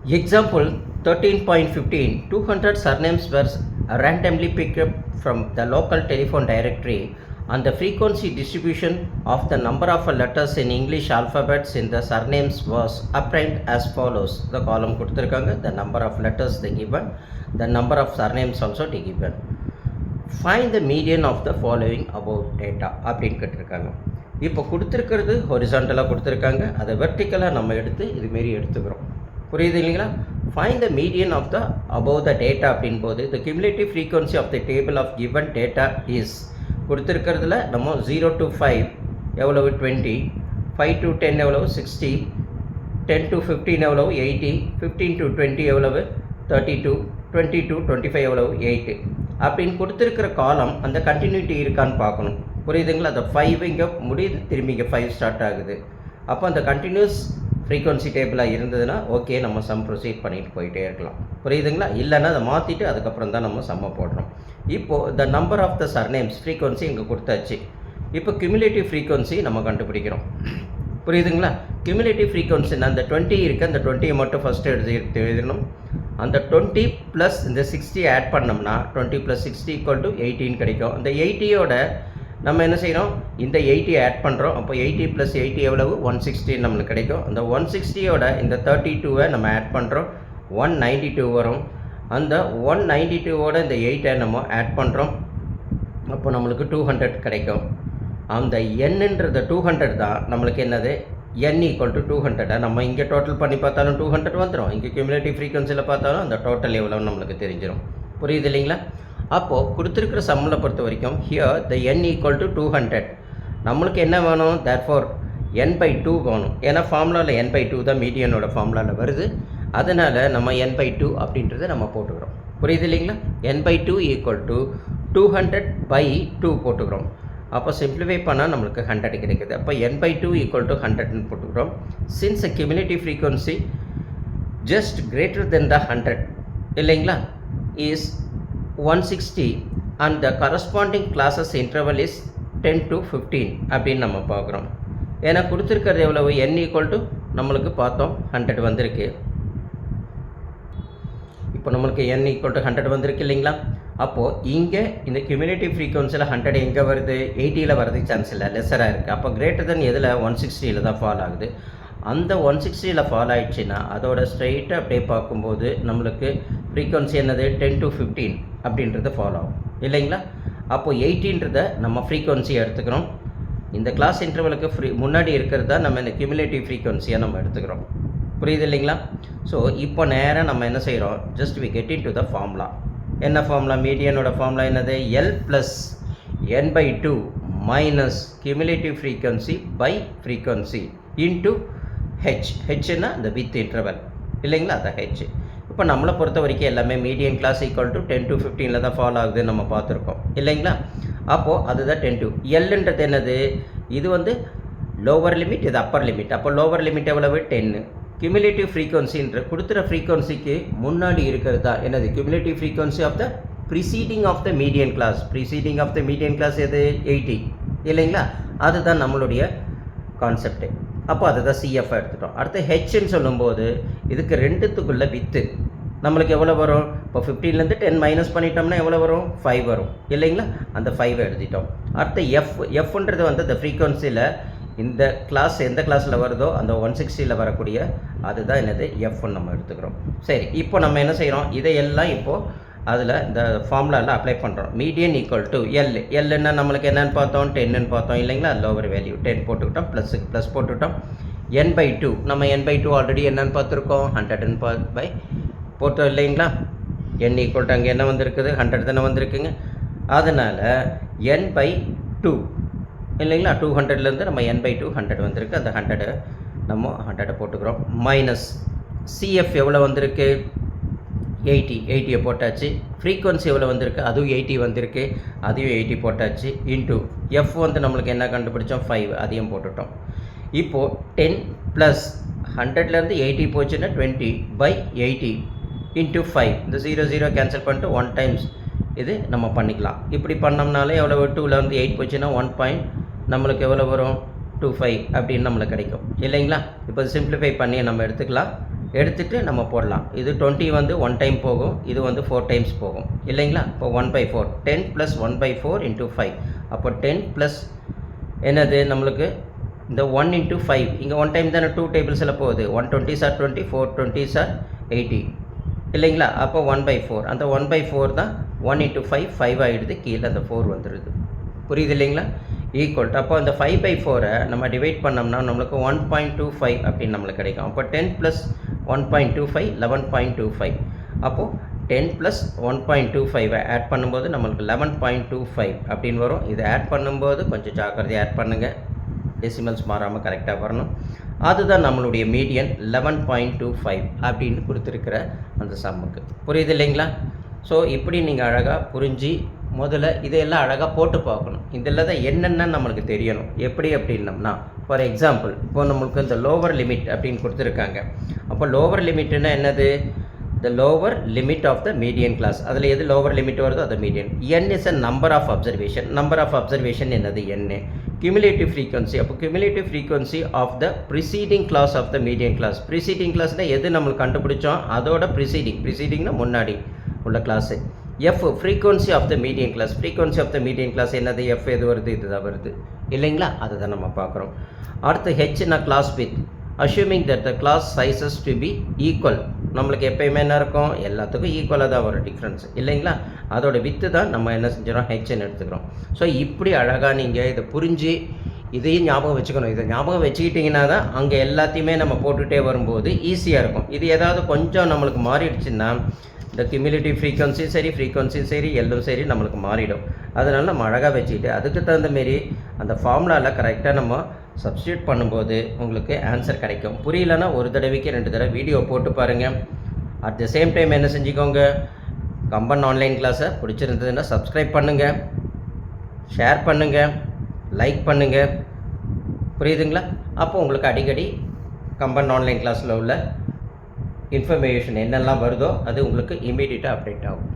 Example 13.15 200 surnames were randomly picked up from the local telephone directory and the frequency distribution of the number of letters in English alphabets in the surnames was obtained as follows. The column கொடுத்திருக்காங்க, the number of letters they given, the number of surnames also they given. Find the median of the following above data அப்படின்னு கேட்டிருக்காங்க. இப்போ கொடுத்துருக்கிறது ஹொரிசாண்டலாக கொடுத்துருக்காங்க, அதை வெர்டிக்கலாக நம்ம எடுத்து இதுமாரி எடுத்துக்கிறோம். புரியுது இல்லைங்களா? Find the median of the above the data அப்படின்போது the cumulative frequency of the table of given data is கொடுத்துருக்கிறதுல நம்ம 0 to 5 எவ்வளவு 20, 5 to 10 எவ்வளவு 60, 10 to 15 எவ்வளவு 80, 15 to 20 எவ்வளவு 32, 20 to 25 எவ்வளவு 8 அப்படின்னு கொடுத்துருக்கிற காலம் அந்த கண்டினியூட்டி இருக்கான்னு பார்க்கணும். புரியுதுங்களா? அந்த 5 இங்கே முடியுது, திரும்பி இங்கே 5 ஸ்டார்ட் ஆகுது. அப்போ அந்த கண்டினியூஸ் ஃப்ரீக்வன்சி டேபிளாக இருந்ததுன்னா ஓகே, நம்ம சம் ப்ரொசீட் பண்ணிட்டு போயிட்டே இருக்கலாம். புரியுதுங்களா? இல்லைன்னா அதை மாற்றிட்டு அதுக்கப்புறம் தான் நம்ம சம்மை போடுறோம். இப்போது the number of the surnames frequency இங்கே கொடுத்தாச்சு. இப்போ கியூமுலேட்டிவ் ஃப்ரீக்வன்சி நம்ம கண்டுபிடிக்கிறோம். புரியுதுங்களா? கியூமுலேட்டிவ் ஃப்ரீக்வன்சின்னா அந்த 20 இருக்குது, அந்த 20 மட்டும் ஃபஸ்ட்டு எழுதணும். அந்த 20 ப்ளஸ் இந்த 60 ஆட் பண்ணோம்னா 20 + 60 = 18 கிடைக்கும். அந்த 80யோட நம்ம என்ன செய்கிறோம், இந்த 80 ஆட் பண்ணுறோம். அப்போ 80 + 80 எவ்வளவு 160 நம்மளுக்கு கிடைக்கும். அந்த 160யோட இந்த 32வை நம்ம ஆட் பண்ணுறோம், 192 வரும். அந்த 192வோட இந்த 8ஐ நம்ம ஆட் பண்ணுறோம், அப்போ நம்மளுக்கு 200 கிடைக்கும். அந்த என்னன்றது 200 தான் நம்மளுக்கு என்னது, n = 200. நம்ம இங்கே டோட்டல் பண்ணி பார்த்தாலும் 200 வந்துடும், இங்கே கியூமுலேட்டிவ் ஃப்ரீக்வன்சியில் பார்த்தாலும் அந்த டோட்டல் எவ்வளோன்னு நம்மளுக்கு தெரிஞ்சிடும். புரியுது இல்லைங்களா? அப்போது கொடுத்துருக்கிற சம்மில் பொறுத்த வரைக்கும் ஹியர் த n = 200. நம்மளுக்கு என்ன வேணும், தேர்ஃபோர் n/2 வேணும். ஏன்னா ஃபார்முலாவில் n/2 தான் மீடியனோட ஃபார்முலாவில் வருது. அதனால் நம்ம n/2 அப்படின்றத நம்ம போட்டுக்கிறோம். புரியுது இல்லைங்களா? n/2 = 200/2 போட்டுக்கிறோம். அப்போ சிம்பிளிஃபை பண்ணால் நம்மளுக்கு 100 கிடைக்குது. அப்போ n/2 = 100ன்னு போட்டுக்கிறோம். Since cumulative frequency just greater then the 100 இல்லைங்களா is 160 and the corresponding classes interval is 10 to 15 அப்படின்னு நம்ம பார்க்குறோம். ஏன்னா கொடுத்துருக்கிறது எவ்வளவு, n = நம்மளுக்கு பார்த்தோம் 100 வந்திருக்கு. இப்போ நம்மளுக்கு n = 100 வந்திருக்கு இல்லைங்களா? அப்போது இங்கே இந்த கியூமுலேட்டிவ் ஃப்ரீக்வன்சியில் 100 எங்கே வருது, 80ல் வரதுக்கு சான்ஸ் இல்லை, லெஸராக இருக்குது. அப்போ கிரேட்டர் தென் எதில் 160ல் தான் ஃபால் ஆகுது. அந்த 160ல் ஃபால் ஆகிடுச்சின்னா அதோட ஸ்ட்ரெயிட்டாக அப்படியே பார்க்கும்போது நம்மளுக்கு ஃப்ரீக்வன்சி என்னது 10 to 15 அப்படின்றது ஃபாலோ ஆகும் இல்லைங்களா? அப்போது 80ன்றத நம்ம ஃப்ரீக்வன்சியை எடுத்துக்கிறோம். இந்த கிளாஸ் இன்டர்வலுக்கு முன்னாடி இருக்கிறது தான் நம்ம இந்த கியூமுலேட்டிவ் ஃப்ரீக்வன்சியை நம்ம எடுத்துக்கிறோம். புரியுது இல்லைங்களா? ஸோ இப்போ நேராக நம்ம என்ன செய்கிறோம், just we get into the formula. என்ன ஃபார்முலா, மீடியனோட ஃபார்முலா என்னது, L + n/2 minus cumulative frequency by frequency into ஹெச்னா இந்த வித் இன்டர்வல் இல்லைங்களா, அதை ஹெச். இப்போ நம்மளை பொறுத்த வரைக்கும் எல்லாமே மீடியன் கிளாஸ் = 10 to 15ல் தான் ஃபாலோ ஆகுதுன்னு நம்ம பார்த்துருக்கோம் இல்லைங்களா? அப்போது அதுதான் 10 to Lன்றது என்னது, இது வந்து லோவர் லிமிட், இது அப்பர் லிமிட். அப்போ லோவர் லிமிட் எவ்வளவு 10. கியூமுலேட்டிவ் ஃப்ரீக்வன்சின்ற கொடுத்துற ஃப்ரீக்வன்சிக்கு முன்னாடி இருக்கிறது தான் என்னது, cumulative frequency of the preceding of the median class. Preceding of the median class எது 80 இல்லைங்களா? அதுதான் நம்மளுடைய கான்செப்டு. அப்போ அதை தான் சிஎஃப் எடுத்துட்டோம். அடுத்து ஹெச்ன்னு சொல்லும்போது இதுக்கு ரெண்டுத்துக்குள்ளே வித்து நம்மளுக்கு எவ்வளோ வரும், இப்போ 15லேருந்து 10 மைனஸ் பண்ணிட்டோம்னா எவ்வளோ வரும், 5 வரும் இல்லைங்களா? அந்த 5 எழுதிட்டோம். அடுத்து எஃப்ன்றது வந்து இந்த ஃப்ரீக்வன்சியில் இந்த கிளாஸ் எந்த கிளாஸில் வருதோ அந்த 160ல் வரக்கூடிய அதுதான் என்னது எஃப்னு நம்ம எடுத்துக்கிறோம். சரி, இப்போ நம்ம என்ன செய்கிறோம், இதையெல்லாம் இப்போது அதில் இந்த ஃபார்முலாவில் அப்ளை பண்ணுறோம். மீடியன் = எல்லுன்னா நம்மளுக்கு என்னென்னு பார்த்தோம், 10ன்னு பார்த்தோம் இல்லைங்களா? லோவர் வேல்யூ 10 போட்டுக்கிட்டோம், ப்ளஸ் போட்டுக்கிட்டோம். n/2 நம்ம n/2 ஆல்ரெடி என்னென்னு பார்த்துருக்கோம், 100ன்னு போட்டோம் இல்லைங்களா? n = அங்கே என்ன வந்திருக்குது, 100 தானே வந்திருக்குங்க. அதனால் n/2 இல்லைங்களா, 200லேருந்து நம்ம n/2 100 வந்திருக்கு. அந்த 100 நம்ம 100 போட்டுக்கிறோம். மைனஸ் சிஎஃப் எவ்வளோ வந்திருக்கு, 80 போட்டாச்சு. ஃப்ரீக்வன்சி எவ்வளோ வந்திருக்கு, அதுவும் 80 வந்திருக்கு, அதையும் 80 போட்டாச்சு. இன்ட்டு எஃப் வந்து நம்மளுக்கு என்ன கண்டுபிடிச்சோம் 5, அதையும் போட்டுட்டோம். இப்போது 10 + 100லேருந்து 80 போச்சுன்னா 20/80 இன்ட்டு 5. இந்த 0 கேன்சல் பண்ணிட்டு 1 டைம்ஸ் இது நம்ம பண்ணிக்கலாம். இப்படி பண்ணோம்னாலே எவ்வளோ, 2லேருந்து 8 போச்சுன்னா 1 நம்மளுக்கு எவ்வளோ வரும், 25 அப்படின்னு நம்மளுக்கு கிடைக்கும் இல்லைங்களா? இப்போ சிம்பிளிஃபை பண்ணி நம்ம எடுத்துக்கலாம். எடுத்துகிட்டு நம்ம போடலாம். இது 20 வந்து 1 டைம் போகும், இது வந்து 4 டைம்ஸ் போகும் இல்லைங்களா? இப்போ 1/4 10 + 1/4 × 5. அப்போ 10 ப்ளஸ் என்னது நம்மளுக்கு இந்த 1 × 5 இங்கே 1 டைம் தானே 2 டேபிள்ஸில் போகுது. 120 சார் 20, 4 20 சார் 80 இல்லைங்களா? அப்போ 1/4 அந்த 1/4 தான் 1 × 5 5 ஆகிடுது, கீழே அந்த 4 வந்துடுது. புரியுது இல்லைங்களா? ஈக்குவல் அப்போ அந்த 5/4 நம்ம டிவைட் பண்ணோம்னா நம்மளுக்கு 1.25 அப்படின்னு நம்மளுக்கு கிடைக்கும். அப்போ 10 + 1.25 11.25. அப்போது 10 + 1.25 ஆட் பண்ணும்போது நம்மளுக்கு 11.25 அப்படின்னு வரும். இதை ஆட் பண்ணும்போது கொஞ்சம் ஜாக்கிரதையாக ஆட் பண்ணுங்கள், டெசிமல்ஸ் மாறாமல் கரெக்டாக வரணும். அதுதான் நம்மளுடைய மீடியன் 11.25 அப்படின்னு கொடுத்துருக்கிற அந்த சம்முக்கு. புரியுது இல்லைங்களா? ஸோ இப்படி நீங்கள் அழகாக புரிஞ்சு முதல்ல இதையெல்லாம் அழகாக போட்டு பார்க்கணும். இதில் தான் என்னென்ன நம்மளுக்கு தெரியணும். எப்படி அப்படின்னம்னா, ஃபார் எக்ஸாம்பிள் இப்போ நம்மளுக்கு இந்த லோவர் லிமிட் அப்படின்னு கொடுத்துருக்காங்க. அப்போ லோவர் லிமிட்னா என்னது? The lower limit of the median class. அதில் எது லோவர் லிமிட் வருதோ அது மீடியன். n is a number of observation. Number of observation என்னது? n. cumulative frequency. அப்போ cumulative frequency of the preceding class of the median class. preceding classனா எது நம்மளுக்கு கண்டுபிடிச்சோம் அதோட precedingனா முன்னாடி உள்ள class. f frequency of the median class. frequency of the median class என்னது? f எது வருது? இதுதான் வருது இல்லைங்களா? அதை தான் நம்ம பார்க்குறோம். அடுத்து hனா class width. assuming that the class sizes to be equal. நம்மளுக்கு எப்பயுமே என்ன இருக்கும்? எல்லாத்துக்கும் ஈக்குவலாக தான் வரும் டிஃப்ரென்ஸ் இல்லைங்களா? அதோட வித்து தான் நம்ம என்ன செஞ்சிடறோம்? ஹெச்ன்னு எடுத்துக்கிறோம். ஸோ இப்படி அழகாக நீங்கள் இதை புரிஞ்சு இதையும் ஞாபகம் வச்சுக்கணும். இதை ஞாபகம் வச்சுக்கிட்டிங்கன்னா தான் அங்கே எல்லாத்தையுமே நம்ம போட்டுகிட்டே வரும்போது ஈஸியாக இருக்கும். இது ஏதாவது கொஞ்சம் நம்மளுக்கு மாறிடுச்சுன்னா இந்த கியூமுலேட்டிவ் ஃப்ரீக்வன்சியும் சரி எல்லாம் சரி நம்மளுக்கு மாறிடும். அதனால் நம்ம அழகாக வச்சுக்கிட்டு அதுக்கு தகுந்த மாரி அந்த ஃபார்முலாவில் கரெக்டாக நம்ம சப்ஸ்டியூட் பண்ணும்போது உங்களுக்கு ஆன்சர் கிடைக்கும். புரியலன்னா ஒரு தடவைக்கு 2 தடவை வீடியோ போட்டு பாருங்கள். அட் த சேம் டைம் என்ன செஞ்சுக்கோங்க, கம்பன் ஆன்லைன் கிளாஸை பிடிச்சிருந்ததுன்னா சப்ஸ்கிரைப் பண்ணுங்கள், ஷேர் பண்ணுங்கள், லைக் பண்ணுங்கள். புரியுதுங்களா? அப்போ உங்களுக்கு அடிக்கடி கம்பன் ஆன்லைன் கிளாஸில் உள்ள இன்ஃபர்மேஷன் என்னெல்லாம் வருதோ அது உங்களுக்கு இமீடியட்டாக அப்டேட் ஆகும்.